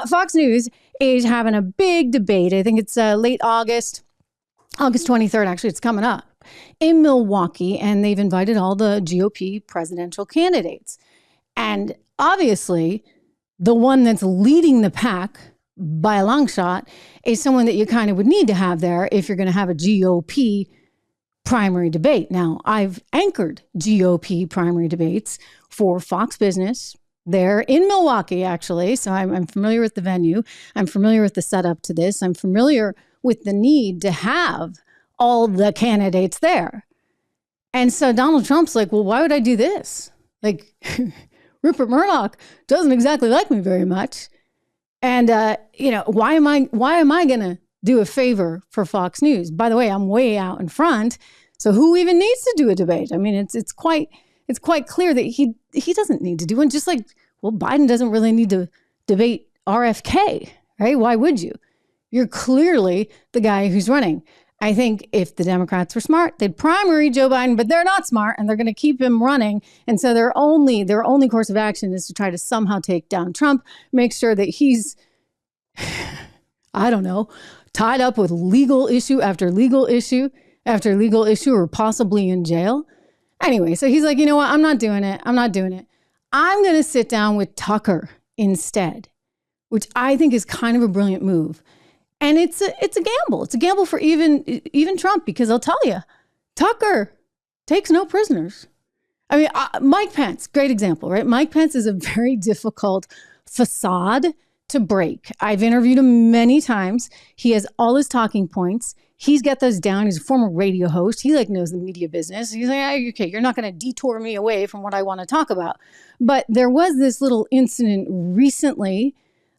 Fox News is having a big debate. I think it's late August 23rd, actually, it's coming up in Milwaukee, and they've invited all the GOP presidential candidates. And obviously, the one that's leading the pack by a long shot is someone that you kind of would need to have there if you're going to have a GOP primary debate. Now, I've anchored GOP primary debates for Fox Business there in Milwaukee, actually. So I'm familiar with the venue. I'm familiar with the setup to this. I'm familiar with the need to have all the candidates there. And so Donald Trump's like, well, why would I do this? Like, Rupert Murdoch doesn't exactly like me very much. And, why am I going to do a favor for Fox News? By the way, I'm way out in front. So who even needs to do a debate? I mean, it's quite clear that he doesn't need to do one. Just like, well, Biden doesn't really need to debate RFK, right? Why would you? You're clearly the guy who's running. I think if the Democrats were smart, they'd primary Joe Biden, but they're not smart and they're going to keep him running. And so their only course of action is to try to somehow take down Trump, make sure that he's, I don't know, tied up with legal issue after legal issue after legal issue, or possibly in jail. Anyway, so he's like, you know what? I'm not doing it. I'm going to sit down with Tucker instead, which I think is kind of a brilliant move. And it's a gamble. It's a gamble for even Trump, because I'll tell you, Tucker takes no prisoners. I mean, Mike Pence, great example, right? Mike Pence is a very difficult facade to break. I've interviewed him many times. He has all his talking points. He's got those down. He's a former radio host. He knows the media business. He's like, okay, you're not going to detour me away from what I want to talk about. But there was this little incident recently.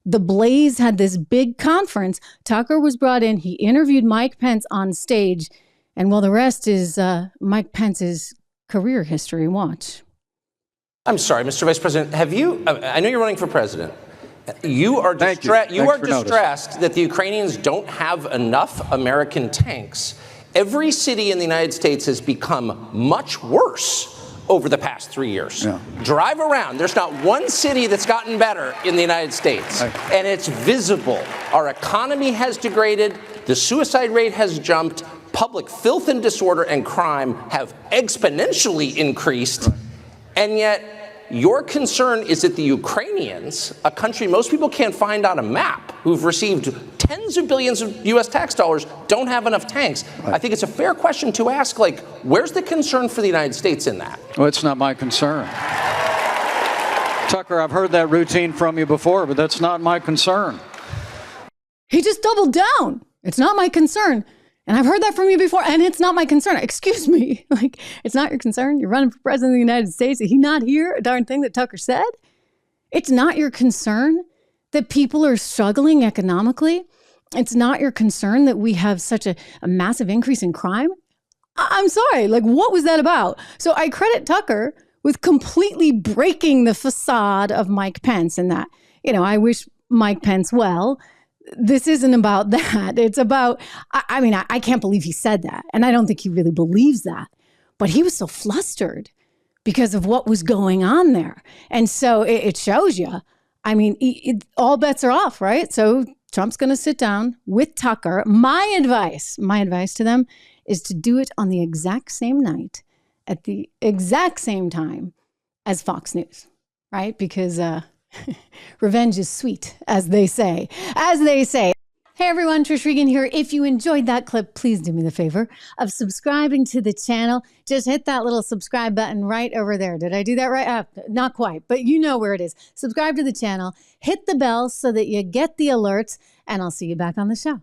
The Blaze had this big conference. Tucker was brought in. He interviewed Mike Pence on stage. And well, the rest is Mike Pence's career history. Watch. I'm sorry, Mr. Vice President. I know you're running for president. You are distressed that the Ukrainians don't have enough American tanks. Every city in the United States has become much worse over the past 3 years. Yeah. Drive around. There's not one city that's gotten better in the United States. And it's visible. Our economy has degraded. The suicide rate has jumped. Public filth and disorder and crime have exponentially increased. And yet your concern is that the Ukrainians, a country most people can't find on a map, who've received tens of billions of U.S. tax dollars, don't have enough tanks. Right. I think it's a fair question to ask, where's the concern for the United States in that? Well, it's not my concern. Tucker, I've heard that routine from you before, but that's not my concern. He just doubled down. It's not my concern. And I've heard that from you before, and it's not my concern. Excuse me. It's not your concern. You're running for president of the United States. Did he not hear a darn thing that Tucker said? It's not your concern that people are struggling economically. It's not your concern that we have such a massive increase in crime. I'm sorry. What was that about? So I credit Tucker with completely breaking the facade of Mike Pence, and that, I wish Mike Pence well. This isn't about that. It's about, I can't believe he said that. And I don't think he really believes that. But he was so flustered because of what was going on there. And so it shows you, all bets are off, right? So Trump's going to sit down with Tucker. My advice to them is to do it on the exact same night at the exact same time as Fox News, right? Because, revenge is sweet, as they say. Hey everyone, Trish Regan here. If you enjoyed that clip, please do me the favor of subscribing to the channel. Just hit that little subscribe button right over there. Did I do that right? Not quite, but you know where it is. Subscribe to the channel, hit the bell so that you get the alerts, and I'll see you back on the show.